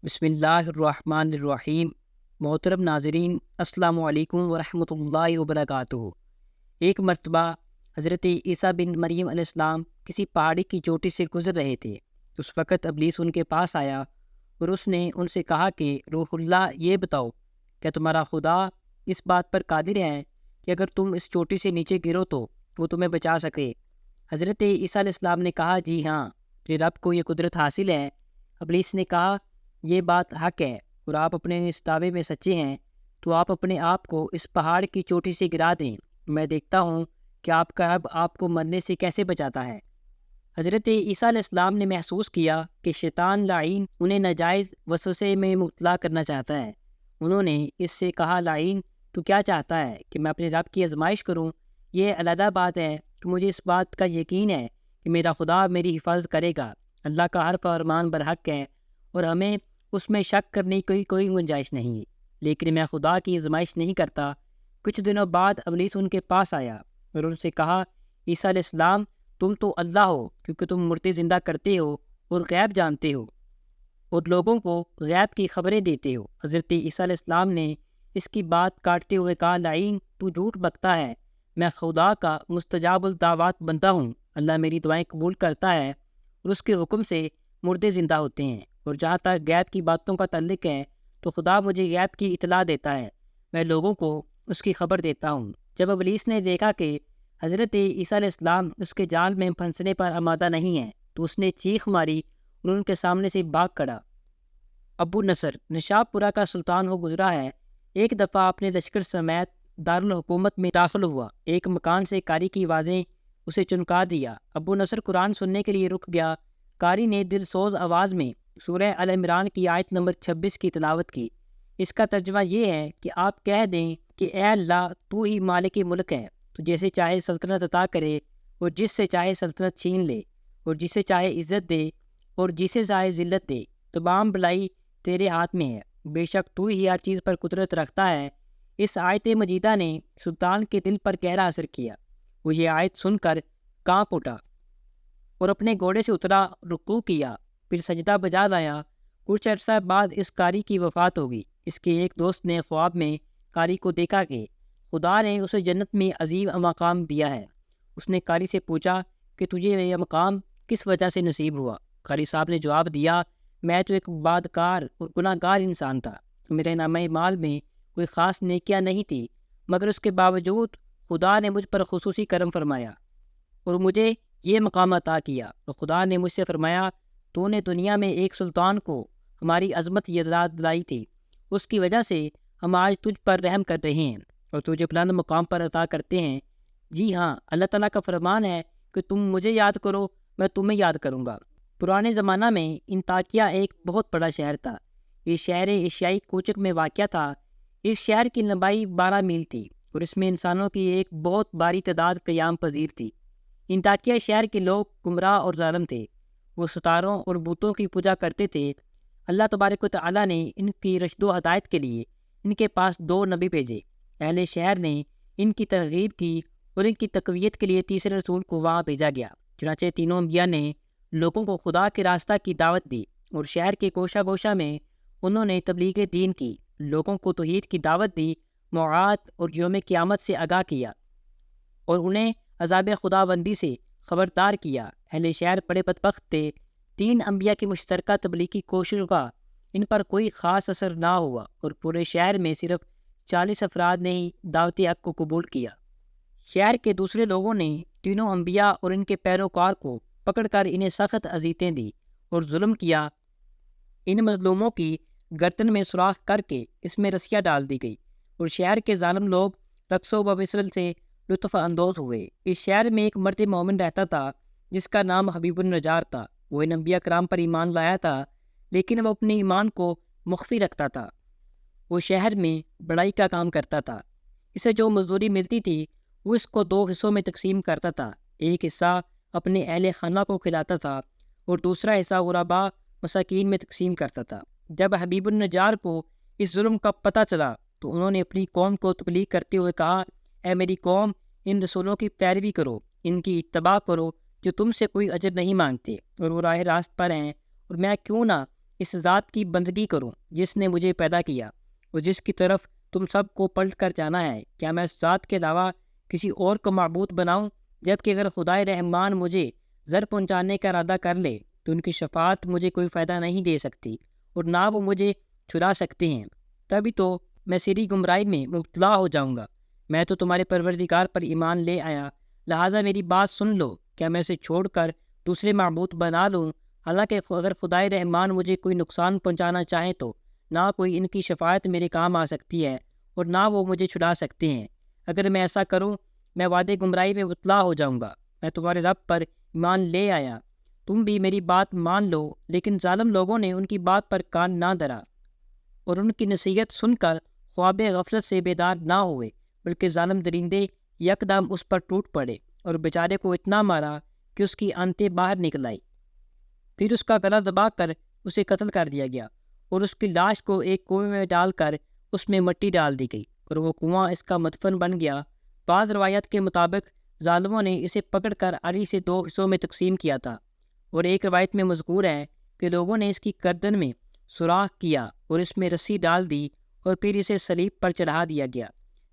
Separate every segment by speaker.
Speaker 1: بسم اللہ الرحمن الرحیم۔ محترم ناظرین، السلام علیکم ورحمۃ اللہ وبرکاتہ۔ ایک مرتبہ حضرت عیسیٰ بن مریم علیہ السلام کسی پہاڑی کی چوٹی سے گزر رہے تھے۔ اس وقت ابلیس ان کے پاس آیا اور اس نے ان سے کہا کہ روح اللہ، یہ بتاؤ کیا تمہارا خدا اس بات پر قادر ہے کہ اگر تم اس چوٹی سے نیچے گرو تو وہ تمہیں بچا سکے؟ حضرت عیسیٰ علیہ السلام نے کہا، جی ہاں، میرے رب کو یہ قدرت حاصل ہے۔ ابلیس نے کہا، یہ بات حق ہے اور آپ اپنے اس دعوے میں سچے ہیں تو آپ اپنے آپ کو اس پہاڑ کی چوٹی سے گرا دیں، میں دیکھتا ہوں کہ آپ کا رب آپ کو مرنے سے کیسے بچاتا ہے۔ حضرت عیسیٰ علیہ السلام نے محسوس کیا کہ شیطان لعین انہیں ناجائز وسوسے میں مبتلا کرنا چاہتا ہے۔ انہوں نے اس سے کہا، لعین تو کیا چاہتا ہے کہ میں اپنے رب کی آزمائش کروں؟ یہ علیحدہ بات ہے کہ مجھے اس بات کا یقین ہے کہ میرا خدا میری حفاظت کرے گا۔ اللہ کا ہر فرمان برحق ہے اور ہمیں اس میں شک کرنے کی کوئی گنجائش نہیں، لیکن میں خدا کی آزمائش نہیں کرتا۔ کچھ دنوں بعد ابلیس ان کے پاس آیا اور ان سے کہا، عیسیٰ علیہ السلام، تم تو اللہ ہو کیونکہ تم مردے زندہ کرتے ہو اور غیب جانتے ہو اور لوگوں کو غیب کی خبریں دیتے ہو۔ حضرت عیسیٰ علیہ السلام نے اس کی بات کاٹتے ہوئے کہا، لعین تو جھوٹ بکتا ہے، میں خدا کا مستجاب الدعوات بنتا ہوں۔ اللہ میری دعائیں قبول کرتا ہے اور اس کے حکم سے مردے زندہ ہوتے ہیں، اور جہاں تک غیب کی باتوں کا تعلق ہے تو خدا مجھے غیب کی اطلاع دیتا ہے، میں لوگوں کو اس کی خبر دیتا ہوں۔ جب ابلیس نے دیکھا کہ حضرت عیسیٰ علیہ السلام اس کے جال میں پھنسنے پر آمادہ نہیں ہیں تو اس نے چیخ ماری اور ان کے سامنے سے بھاگ کھڑا۔ ابو نصر نشاب پورہ کا سلطان ہو گزرا ہے۔ ایک دفعہ اپنے لشکر سمیت دارالحکومت میں داخل ہوا۔ ایک مکان سے قاری کی آوازیں اسے چنکا دیا۔ ابو نصر قرآن سننے کے لیے رک گیا۔ قاری نے دل سوز آواز میں سورہ ال عمران کی آیت نمبر 26 کی تلاوت کی۔ اس کا ترجمہ یہ ہے کہ آپ کہہ دیں کہ اے اللہ، تو ہی مالک ملک ہے، تو جیسے چاہے سلطنت عطا کرے اور جس سے چاہے سلطنت چھین لے، اور جسے چاہے عزت دے اور جسے چاہے ذلت دے، تمام بھلائی تیرے ہاتھ میں ہے، بے شک تو ہی ہر چیز پر قدرت رکھتا ہے۔ اس آیت مجیدہ نے سلطان کے دل پر گہرا اثر کیا۔ وہ یہ آیت سن کر کانپ اٹھا اور اپنے گھوڑے سے اترا، رکوع کیا، پھر سجدہ بجا لایا۔ کچھ عرصہ بعد اس قاری کی وفات ہوگی۔ اس کے ایک دوست نے خواب میں قاری کو دیکھا کہ خدا نے اسے جنت میں عظیم مقام دیا ہے۔ اس نے قاری سے پوچھا کہ تجھے یہ مقام کس وجہ سے نصیب ہوا؟ قاری صاحب نے جواب دیا، میں تو ایک بدکار اور گناہ گار انسان تھا، میرے نامہ اعمال میں کوئی خاص نیکیاں نہیں تھی، مگر اس کے باوجود خدا نے مجھ پر خصوصی کرم فرمایا اور مجھے یہ مقام عطا کیا۔ اور خدا نے مجھ سے فرمایا، تو نے دنیا میں ایک سلطان کو ہماری عظمت یاد دلائی تھی، اس کی وجہ سے ہم آج تجھ پر رحم کر رہے ہیں اور تجھے بلند مقام پر عطا کرتے ہیں۔ جی ہاں، اللہ تعالیٰ کا فرمان ہے کہ تم مجھے یاد کرو، میں تمہیں یاد کروں گا۔ پرانے زمانہ میں انطاکیہ ایک بہت بڑا شہر تھا۔ یہ شہر ایشیائی کوچک میں واقع تھا۔ اس شہر کی لمبائی 12 میل تھی اور اس میں انسانوں کی ایک بہت باری تعداد قیام پذیر تھی۔ انطاکیہ شہر کے لوگ گمراہ اور ظالم تھے۔ وہ ستاروں اور بتوں کی پوجا کرتے تھے۔ اللہ تبارک و تعالیٰ نے ان کی رشد و ہدایت کے لیے ان کے پاس 2 نبی بھیجے۔ اہل شہر نے ان کی ترغیب کی اور ان کی تقویت کے لیے تیسرے رسول کو وہاں بھیجا گیا۔ چنانچہ تینوں انبیاء نے لوگوں کو خدا کے راستہ کی دعوت دی اور شہر کے گوشہ گوشہ میں انہوں نے تبلیغ دین کی، لوگوں کو توحید کی دعوت دی، موعاد اور یوم قیامت سے آگاہ کیا اور انہیں عذاب خدا بندی سے خبردار کیا۔ اہل شہر بڑے بدبخت تھے۔ 3 انبیاء کی مشترکہ تبلیغی کوششوں کا ان پر کوئی خاص اثر نہ ہوا اور پورے شہر میں صرف 40 افراد نے ہی دعوت حق کو قبول کیا۔ شہر کے دوسرے لوگوں نے تینوں انبیاء اور ان کے پیروکار کو پکڑ کر انہیں سخت اذیتیں دی اور ظلم کیا۔ ان مظلوموں کی گردن میں سوراخ کر کے اس میں رسیاں ڈال دی گئی اور شہر کے ظالم لوگ رقص و بسرل سے لطف اندوز ہوئے۔ اس شہر میں ایک مرد مومن رہتا تھا جس کا نام حبیب النجار تھا۔ وہ ان انبیاء کرام پر ایمان لایا تھا، لیکن وہ اپنے ایمان کو مخفی رکھتا تھا۔ وہ شہر میں بڑائی کا کام کرتا تھا۔ اسے جو مزدوری ملتی تھی وہ اس کو 2 حصوں میں تقسیم کرتا تھا۔ ایک حصہ اپنے اہل خانہ کو کھلاتا تھا اور دوسرا حصہ غرباء مساکین میں تقسیم کرتا تھا۔ جب حبیب النجار کو اس ظلم کا پتہ چلا تو انہوں نے اپنی قوم کو تبلیغ کرتے ہوئے کہا، اے میری قوم، ان رسولوں کی پیروی کرو، ان کی اتباع کرو جو تم سے کوئی اجر نہیں مانگتے اور وہ راہ راست پر ہیں، اور میں کیوں نہ اس ذات کی بندگی کروں جس نے مجھے پیدا کیا اور جس کی طرف تم سب کو پلٹ کر جانا ہے؟ کیا میں اس ذات کے علاوہ کسی اور کو معبود بناؤں؟ جبکہ اگر خدائے رحمان مجھے زر پہنچانے کا ارادہ کر لے تو ان کی شفاعت مجھے کوئی فائدہ نہیں دے سکتی اور نہ وہ مجھے چھڑا سکتے ہیں۔ تبھی تو میں سری گمراہی میں مبتلا ہو جاؤں گا۔ میں تو تمہارے پروردگار پر ایمان لے آیا، لہٰذا میری بات سن لو۔ کیا میں اسے چھوڑ کر دوسرے معبود بنا لوں؟ حالانکہ اگر خدائے رحمان مجھے کوئی نقصان پہنچانا چاہیں تو نہ کوئی ان کی شفاعت میرے کام آ سکتی ہے اور نہ وہ مجھے چھڑا سکتے ہیں۔ اگر میں ایسا کروں میں وعدے گمراہی میں مبتلا ہو جاؤں گا۔ میں تمہارے رب پر ایمان لے آیا، تم بھی میری بات مان لو۔ لیکن ظالم لوگوں نے ان کی بات پر کان نہ دھرا اور ان کی نصیحت سن کر خواب غفلت سے بیدار نہ ہوئے، بلکہ ظالم درندے یکدم اس پر ٹوٹ پڑے اور بیچارے کو اتنا مارا کہ اس کی آنتیں باہر نکل آئی۔ پھر اس کا گلا دبا کر اسے قتل کر دیا گیا اور اس کی لاش کو ایک کنویں میں ڈال کر اس میں مٹی ڈال دی گئی اور وہ کنواں اس کا مدفن بن گیا۔ بعض روایت کے مطابق ظالموں نے اسے پکڑ کر علی سے 2 حصوں میں تقسیم کیا تھا، اور ایک روایت میں مذکور ہے کہ لوگوں نے اس کی گردن میں سوراخ کیا اور اس میں رسی ڈال دی اور پھر اسے صلیب پر چڑھا دیا گیا۔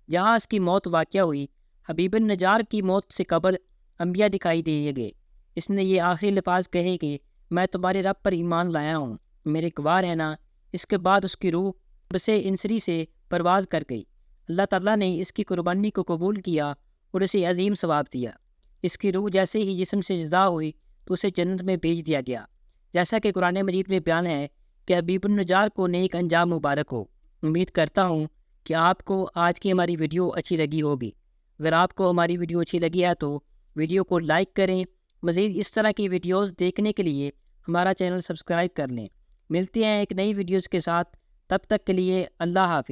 Speaker 1: جہاں اس کی موت واقع ہوئی، حبیب النجار کی موت سے قبل انبیاء دکھائی دیے گئے۔ اس نے یہ آخری الفاظ کہے کہ میں تمہارے رب پر ایمان لایا ہوں، میرے گواہ رہنا۔ اس کے بعد اس کی روح بسے انسری سے پرواز کر گئی۔ اللہ تعالیٰ نے اس کی قربانی کو قبول کیا اور اسے عظیم ثواب دیا۔ اس کی روح جیسے ہی جسم سے جدا ہوئی تو اسے جنت میں بھیج دیا گیا، جیسا کہ قرآن مجید میں بیان ہے کہ حبیب النجار کو نیک انجام مبارک ہو۔ امید کرتا ہوں کہ آپ کو آج کی ہماری ویڈیو اچھی لگی ہوگی۔ اگر آپ کو ہماری ویڈیو اچھی لگی ہے تو ویڈیو کو لائک کریں۔ مزید اس طرح کی ویڈیوز دیکھنے کے لیے ہمارا چینل سبسکرائب کر لیں۔ ملتے ہیں ایک نئی ویڈیوز کے ساتھ، تب تک کے لیے اللہ حافظ۔